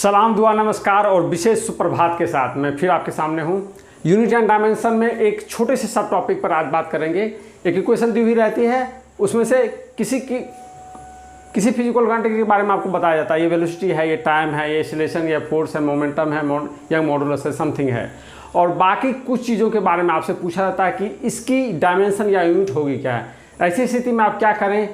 सलाम दुआ नमस्कार और विशेष सुप्रभात के साथ मैं फिर आपके सामने हूँ। यूनिट एंड डायमेंशन में एक छोटे से सब टॉपिक पर आज बात करेंगे। एक इक्वेशन दी हुई रहती है, उसमें से किसी फिजिकल क्वांटिटी के बारे में आपको बताया जाता है। ये वेलोसिटी है, ये टाइम है, ये एक्सीलरेशन, ये फोर्स है, मोमेंटम है या मॉडुलस है, समथिंग है। और बाकी कुछ चीज़ों के बारे में आपसे पूछा जाता है कि इसकी डायमेंशन या यूनिट होगी क्या है। ऐसी स्थिति में आप क्या करें,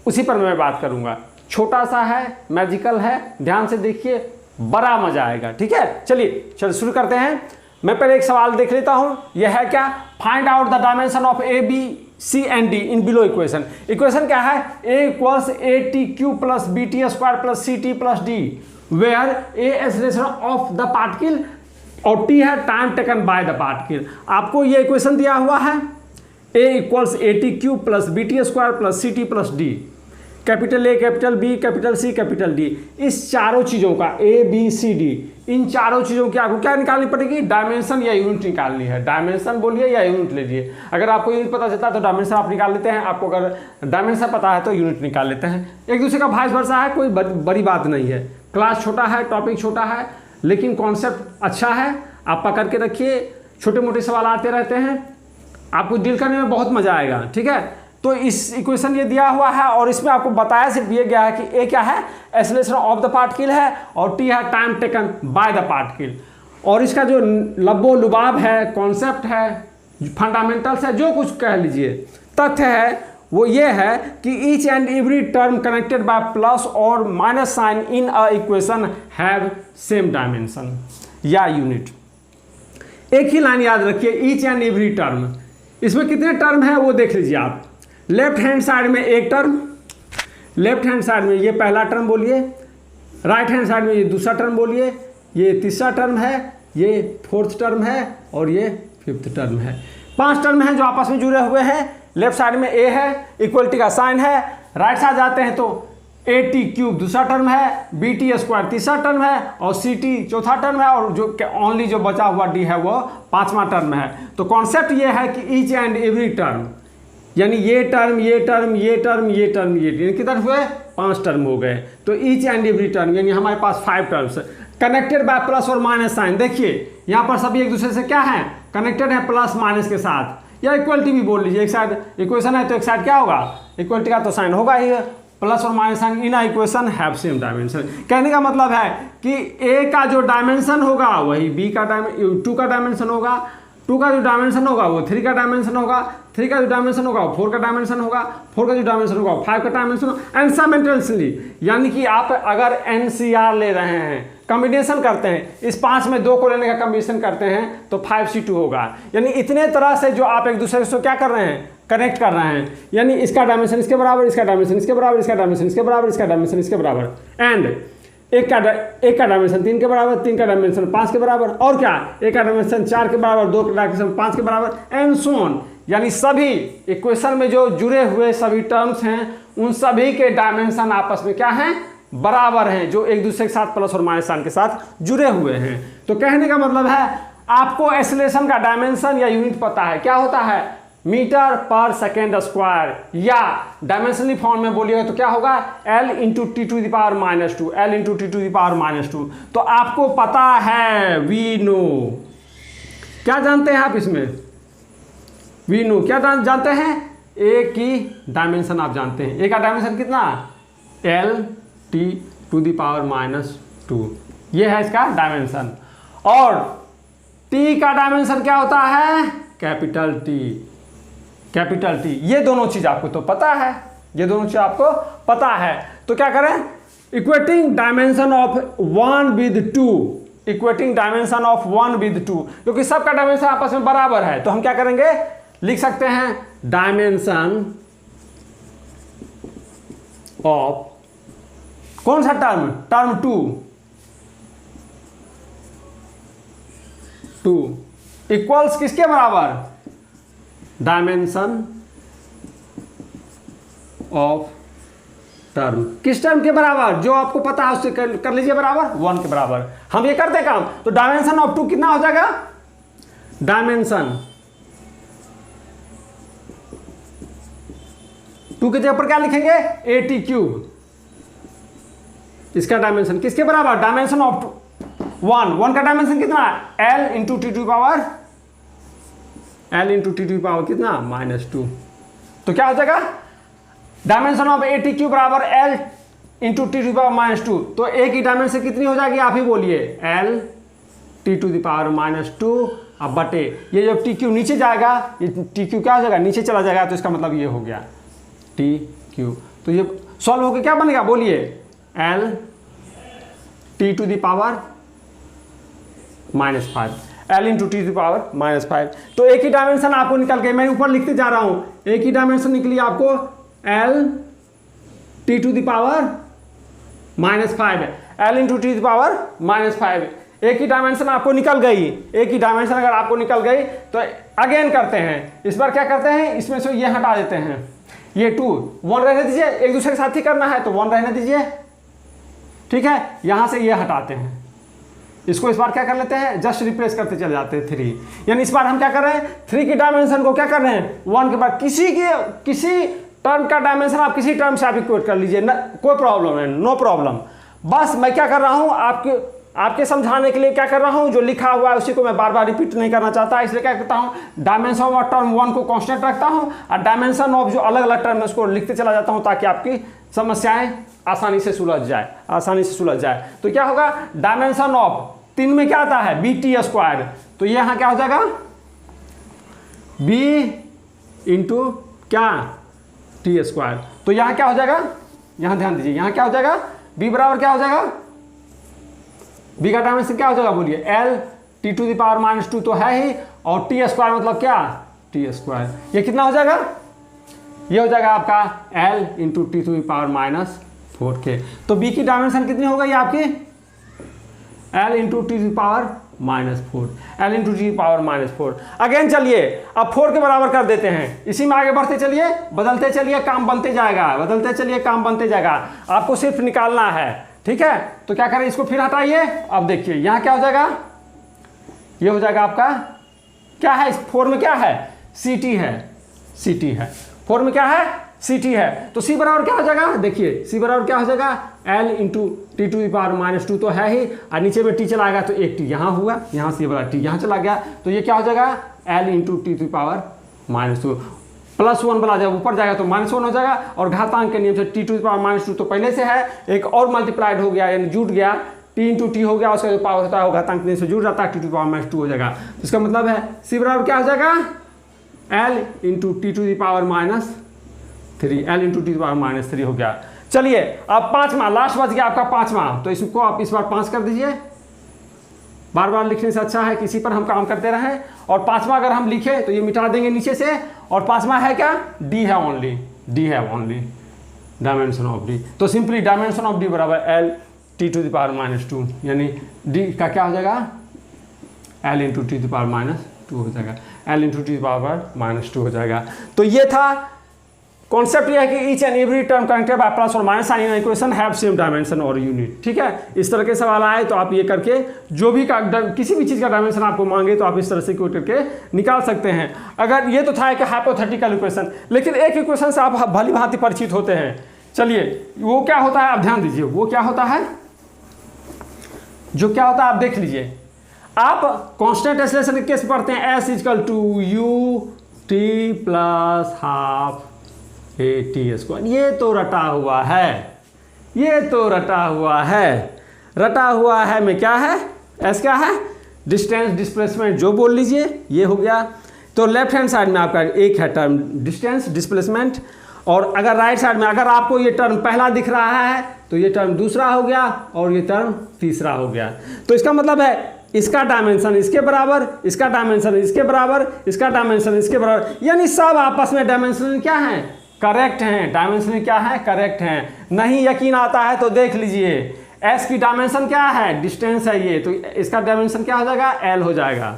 उसी पर मैं बात करूँगा। छोटा सा है, मैजिकल है, ध्यान से देखिए, बड़ा मजा आएगा। ठीक है, चलिए शुरू करते हैं। मैं पहले एक सवाल देख लेता हूं। यह है क्या? Find out the dimension of A B C and D in below equation. Equation क्या है? A equals A T cube plus B T square plus C T plus D, where A acceleration of the particle और T है time taken by the particle. आपको ये equation दिया हुआ है, A equals A T cube plus B T square plus C T plus D, capital A, capital B, capital C, capital D. इस चारों चीज़ों का ए बी सी डी, इन चारों चीज़ों की आपको क्या निकालनी पड़ेगी? डायमेंशन या यूनिट निकालनी है। डायमेंशन बोलिए या यूनिट लीजिए। अगर आपको यूनिट पता चलता है तो डायमेंशन आप निकाल लेते हैं, आपको अगर डायमेंशन पता है तो यूनिट निकाल लेते हैं। एक दूसरे का वाइस वर्सा है, कोई बड़ी बात नहीं है। क्लास छोटा है, टॉपिक छोटा है, लेकिन कॉन्सेप्ट अच्छा है। आप पकड़ के रखिए, छोटे मोटे सवाल आते रहते हैं, आपको डील करने में बहुत मजा आएगा। ठीक है, तो इस इक्वेशन ये दिया हुआ है और इसमें आपको बताया सिर्फ ये गया है कि ए क्या है? एक्सेलरेशन ऑफ द पार्टिकल है और टी है time taken by the particle. और इसका जो लब्बो लुबाब है, कॉन्सेप्ट है, फंडामेंटल्स है, जो कुछ कह लीजिए, तथ्य है, वो ये है कि each and every term connected by plus और minus sign in a equation have same dimension या यूनिट। एक ही लाइन याद रखिए, ईच एंड एवरी टर्म। इसमें कितने टर्म है वो देख लीजिए आप। लेफ्ट हैंड साइड में एक टर्म, लेफ्ट हैंड साइड में ये पहला टर्म बोलिए, राइट हैंड साइड में ये दूसरा टर्म बोलिए, ये तीसरा टर्म है, ये फोर्थ टर्म है और ये फिफ्थ टर्म है। 5 टर्म हैं जो आपस में जुड़े हुए हैं। लेफ्ट साइड में ए है, इक्वलिटी का साइन है। राइट साइड जाते हैं तो ए टी क्यूब दूसरा टर्म है, बी टी स्क्वायर तीसरा टर्म है और सी टी चौथा टर्म है और जो ओनली जो बचा हुआ डी है वो 5वां टर्म है। तो कॉन्सेप्ट ये है कि ईच एंड एवरी टर्म, यानी ये टर्म, ये टर्म, ये टर्म, ये टर्म, ये टर्म, कितने हुए? 5 टर्म हो गए। तो ईच एंड एवरी टर्म यानी हमारे पास 5 टर्म्स कनेक्टेड बाय प्लस और माइनस साइन। देखिए यहाँ पर सभी एक दूसरे से क्या है? कनेक्टेड है प्लस माइनस के साथ, या इक्वलिटी भी बोल लीजिए। एक साइड इक्वेशन है तो एक साइड क्या होगा? इक्वलिटी का तो साइन होगा ही। प्लस और minus sign in equation have same dimension. कहने का मतलब है कि ए का जो डायमेंशन होगा वही बी का 2 का डायमेंशन होगा, 2 का जो डायमेंशन होगा वो 3 का डायमेंशन होगा, 3 का जो डायमेंशन होगा वो 4 का डायमेंशन होगा, 4 का जो डायमेंशन होगा वो 5 का डायमेंशन होगा, एंड साइमल्टेनियसली। यानी कि आप अगर एनसीआर ले रहे हैं, कॉम्बिनेशन करते हैं, इस 5 में 2 को लेने का कॉम्बिनेशन करते हैं तो 5C2 होगा। यानी इतने तरह से जो आप एक दूसरे से क्या कर रहे हैं? कनेक्ट कर रहे हैं। यानी इसका डायमेंशन इसके बराबर, इसका डायमेंशन इसके बराबर, इसका डायमेंशन इसके बराबर, इसका डायमेंशन इसके बराबर, एंड एक का डायमेंशन 3 के बराबर, 3 का डायमेंशन 5 के बराबर, और क्या? एक का डायमेंशन 4 के बराबर, 2 का डायमेंशन 5 के बराबर, एंड सो ऑन। यानी सभी इक्वेशन में जो जुड़े हुए सभी टर्म्स हैं उन सभी के डायमेंशन आपस में क्या हैं? बराबर हैं, जो एक दूसरे के साथ प्लस और माइनस साइन के साथ जुड़े हुए हैं। तो कहने का मतलब है आपको एक्सेलरेशन का डायमेंशन या यूनिट पता है। क्या होता है? मीटर पर सेकेंड स्क्वायर, या डायमेंशनली फॉर्म में बोलिएगा तो क्या होगा? L into T to the power -2, L into T to the power -2। तो आपको पता है, वी नो। क्या जानते हैं आप इसमें? वी नो क्या जानते हैं? ए की डायमेंशन आप जानते हैं। ए का डायमेंशन कितना? L T to the power -2, ये है इसका डायमेंशन। और टी का डायमेंशन क्या होता है? Capital T, capital T. ये दोनों चीज आपको तो पता है, ये दोनों चीज आपको पता है। तो क्या करें? Equating dimension of 1 with 2, equating dimension of 1 with 2, क्योंकि सबका डायमेंशन आपस में बराबर है। तो हम क्या करेंगे? लिख सकते हैं डायमेंशन ऑफ कौन सा टर्म? टर्म 2 इक्वल्स किसके बराबर? Dimension of term. किस टर्म के बराबर? जो आपको पता है उससे कर लीजिए बराबर, 1 के बराबर। हम ये करते काम, तो डायमेंशन ऑफ 2 कितना हो जाएगा? डायमेंशन 2 की जगह पर क्या लिखेंगे? ए टी क्यूब इसका डायमेंशन किसके बराबर, डायमेंशन ऑफ 1 का डायमेंशन कितना, l into T to power कितना -2। तो क्या हो जाएगा, dimension of A T Q बराबर l into T to power -2। तो ए की डायमेंशन कितनी हो जाएगी, आप ही बोलिए, l T to the power -2 अब बटे ये जब टी क्यू नीचे जाएगा, ये टी क्यू क्या हो जाएगा, नीचे चला जाएगा, तो इसका मतलब ये हो गया टी क्यू। तो ये सॉल्व होकर क्या बनेगा, बोलिए, l T to the power -5, l into T to power -5। तो एक ही डायमेंशन आपको निकल गई, मैं ऊपर लिखते जा रहा हूं, एक ही डायमेंशन निकली आपको l T to the power -5 है, l into T to power -5, एक ही डायमेंशन आपको निकल गई। एक ही डायमेंशन अगर आपको निकल गई तो अगेन करते हैं, इस बार क्या करते हैं, इसमें से ये हटा देते हैं, ये 2 1 रहने दीजिए, एक दूसरे के साथ ही करना है तो 1 रहने दीजिए, ठीक है। यहां से ये हटाते हैं, इसको इस बार क्या कर लेते हैं, जस्ट रिप्लेस करते चले जाते हैं 3, यानी इस बार हम क्या कर रहे हैं, 3 की डायमेंशन को क्या कर रहे हैं, 1 के बाद किसी टर्म का डायमेंशन आप किसी टर्म से आप इक्वेट कर लीजिए, कोई प्रॉब्लम है, नो प्रॉब्लम। बस मैं क्या कर रहा हूं, आपके समझाने के लिए क्या कर रहा हूं, जो लिखा हुआ है उसी को मैं बार बार रिपीट नहीं करना चाहता, इसलिए क्या करता हूं, डायमेंशन ऑफ टर्म 1 को कांस्टेंट रखता हूं और डायमेंशन ऑफ जो अलग अलग टर्म है उसको लिखते चला जाता हूं, ताकि आपकी समस्याएं आसानी से सुलझ जाए। तो क्या होगा, डायमेंशन ऑफ 3 में क्या आता है, BT², तो ये यहां क्या हो जाएगा, B इंटू क्या, T²। तो यहां क्या हो जाएगा, यहां ध्यान दीजिए, यहां क्या हो जाएगा, B बराबर क्या हो जाएगा, B का डायमेंशन क्या हो जाएगा, बोलिए, l T to the power -2 तो है ही, और T² मतलब क्या, T²। ये कितना हो जाएगा, ये हो जाएगा आपका l into T to the power -4 के। तो B की डायमेंशन कितनी हो गई आपकी, l into T to the power -4, l into T power -4। Again चलिए अब 4 के बराबर कर देते हैं, इसी में आगे बढ़ते चलिए, बदलते चलिए, काम बनते जाएगा, आपको सिर्फ निकालना है, ठीक है। तो क्या करें, इसको फिर हटाइए, अब देखिए यहां क्या हो जाएगा, ये हो जाएगा आपका क्या है, इस 4 में क्या है, CT है, 4 में क्या है, CT है। तो C बराबर क्या हो जाएगा, देखिए C बराबर क्या हो जाएगा, l into T to the power -2 तो है ही, और नीचे में T चला आएगा तो एक T यहाँ हुआ, यहाँ से बड़ा T यहाँ चला गया, तो ये क्या हो जाएगा, l into T to the power -2 +1 वाला जब ऊपर जाएगा तो -1 हो जाएगा, और घातांक के नियम से टी टू द पावर -2 तो पहले से है, एक और मल्टीप्लाइड हो गया, यानी जुट गया, T इंटू टी हो गया, उसका जो पावर होता है वो घातांक के नियम से जुड़ जाता है, टी टू द पावर -2 हो जाएगा। इसका मतलब है C बराबर क्या हो जाएगा, l into T to the power -3, l into T to the power -3 हो गया। चलिए अब 5वां लास्ट बच गया आपका 5वां, तो इसको आप इस बार 5 कर दीजिए, बार बार लिखने से अच्छा है किसी पर हम काम करते रहें। और 5वां अगर हम लिखे तो ये मिटा देंगे नीचे से, और 5वां है क्या, D है ओनली डायमेंशन ऑफ D। तो सिंपली डायमेंशन ऑफ D बराबर l T to the power -2, यानी D का क्या हो जाएगा, l into T to the power -2 हो जाएगा, l into T to the power -2 हो जाएगा। तो ये था कॉन्सेप्ट, यह है कि each and every term connected by plus और minus sign in equation have same dimension और यूनिट, ठीक है। इस तरह के सवाल आए तो आप ये करके जो भी किसी भी चीज़ का डायमेंशन आपको मांगे तो आप इस तरह से इक्वेट करके निकाल सकते हैं। अगर ये तो था कि हाइपोथेटिकल इक्वेशन, लेकिन एक इक्वेशन से आप भली भांति परिचित होते हैं। चलिए वो क्या होता है, आप ध्यान दीजिए, वो क्या होता है, जो क्या होता है आप देख लीजिए। आप कांस्टेंट एक्सेलरेशन के केस पढ़ते हैं, S = u t + ½ AT²। ये तो रटा हुआ है में क्या है, S क्या है, डिस्टेंस डिस्प्लेसमेंट जो बोल लीजिए, ये हो गया। तो लेफ्ट हैंड साइड में आपका एक है टर्म डिस्टेंस डिस्प्लेसमेंट, और अगर राइट साइड में अगर आपको ये टर्म पहला दिख रहा है तो ये टर्म दूसरा हो गया और ये टर्म तीसरा हो गया। तो इसका मतलब है इसका डायमेंशन इसके बराबर, इसका डायमेंशन इसके बराबर, इसका डायमेंशन इसके बराबर, यानी सब आपस में डायमेंशन क्या है, करेक्ट हैं। डायमेंशन क्या है, करेक्ट हैं। नहीं यकीन आता है तो देख लीजिए, S की डायमेंशन क्या है, डिस्टेंस है ये, तो इसका डायमेंशन क्या हो जाएगा, L हो जाएगा।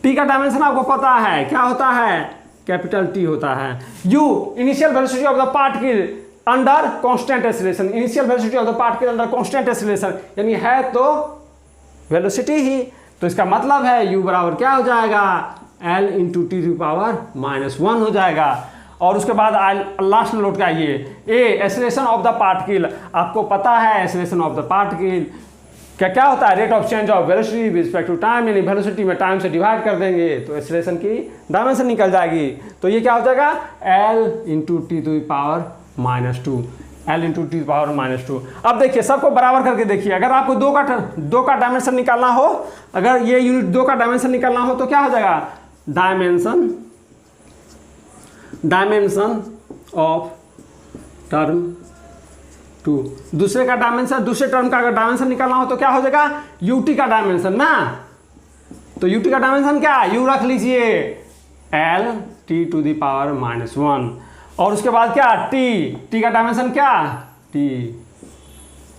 T का डायमेंशन आपको पता है क्या होता है, कैपिटल T होता है। U initial velocity of the particle under constant acceleration, initial velocity of the particle under constant acceleration, यानी है तो वेलोसिटी ही, तो इसका मतलब है U बराबर क्या हो जाएगा, L into T to power -1 हो जाएगा। और उसके बाद लास्ट में लौट के आइए ए एक्सेलरेशन ऑफ द पार्टिकल। आपको पता है एक्सेलरेशन ऑफ द पार्टिकल क्या होता है, rate of change of velocity with respect to time, यानी वेलोसिटी में टाइम से डिवाइड कर देंगे तो एक्सेलरेशन की डायमेंशन निकल जाएगी। तो ये क्या हो जाएगा L into T to the power -2, L into T to the power -2। अब देखिए सबको बराबर करके देखिए, अगर आपको दो का डायमेंशन निकालना हो, अगर ये यूनिट 2 का डायमेंशन निकालना हो तो क्या हो जाएगा डायमेंशन ऑफ टर्म 2। दूसरे का डायमेंशन, दूसरे टर्म का अगर डायमेंशन निकालना हो तो क्या हो जाएगा यूटी का डायमेंशन ना। तो यूटी का डायमेंशन क्या, यू रख लीजिए L T to the power -1 और उसके बाद क्या टी का डायमेंशन क्या टी,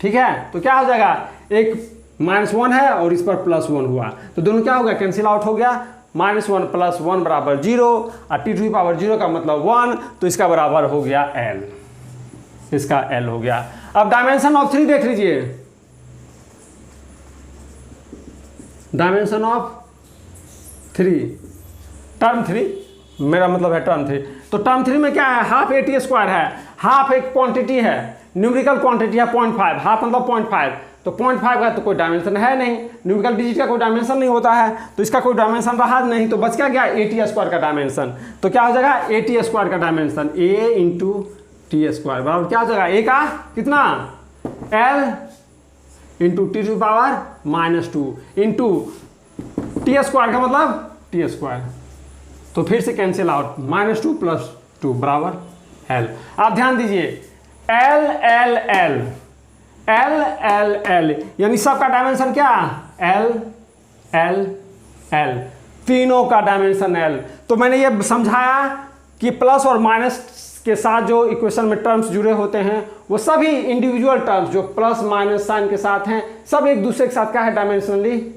ठीक है। तो क्या हो जाएगा, एक -1 है और इस पर +1 हुआ तो दोनों क्या हो गया, कैंसिल आउट हो गया। -1 + 1 बराबर 0 और टी टू द पावर 0 का मतलब 1, तो इसका बराबर हो गया L, इसका L हो गया। अब डायमेंशन ऑफ 3 देख लीजिए, डायमेंशन ऑफ 3 टर्म 3, मेरा मतलब है टर्म 3। तो टर्म 3 में क्या है, हाफ AT² है, हाफ एक क्वांटिटी है, न्यूमेरिकल क्वांटिटी है 0.5, हाफ मतलब 0.5, तो 0.5 का तो कोई डायमेंशन है नहीं, न्यूमेरिकल डिजिट का कोई डायमेंशन नहीं होता है, तो इसका कोई डायमेंशन रहा नहीं, तो बच क्या गया AT² का डायमेंशन। तो क्या हो जाएगा AT² का डायमेंशन A इंटू T² बराबर क्या हो जाएगा, A का कितना L into T to power -2 इंटू T² का मतलब T², तो फिर से कैंसिल आउट, -2 + 2 बराबर L। आप ध्यान दीजिए L L L L L L यानी सबका डायमेंशन क्या L L L, तीनों का डायमेंशन L। तो मैंने ये समझाया कि प्लस और माइनस के साथ जो इक्वेशन में टर्म्स जुड़े होते हैं वो सभी इंडिविजुअल टर्म्स जो प्लस माइनस साइन के साथ हैं सब एक दूसरे के साथ क्या है डायमेंशनली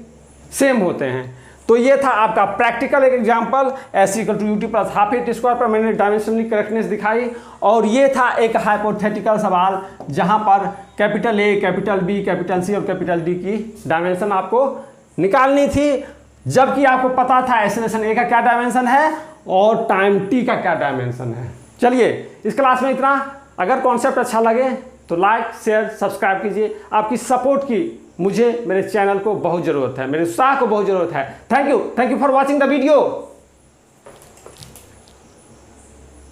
सेम होते हैं। तो ये था आपका प्रैक्टिकल एक example S = UT + half AT² पर मैंने डायमेंशनली करेक्टनेस दिखाई, और ये था एक हाइपोथेटिकल सवाल जहां पर capital A, capital B, capital C और कैपिटल D की डायमेंशन आपको निकालनी थी, जबकि आपको पता था एक्सेलरेशन A का क्या डायमेंशन है और टाइम T का क्या डायमेंशन है। चलिए इस क्लास में इतना। अगर कॉन्सेप्ट अच्छा लगे तो लाइक शेयर सब्सक्राइब कीजिए। आपकी सपोर्ट की मुझे मेरे चैनल को बहुत ज़रूरत है, मेरे उत्साह को बहुत ज़रूरत है। Thank you for watching the video.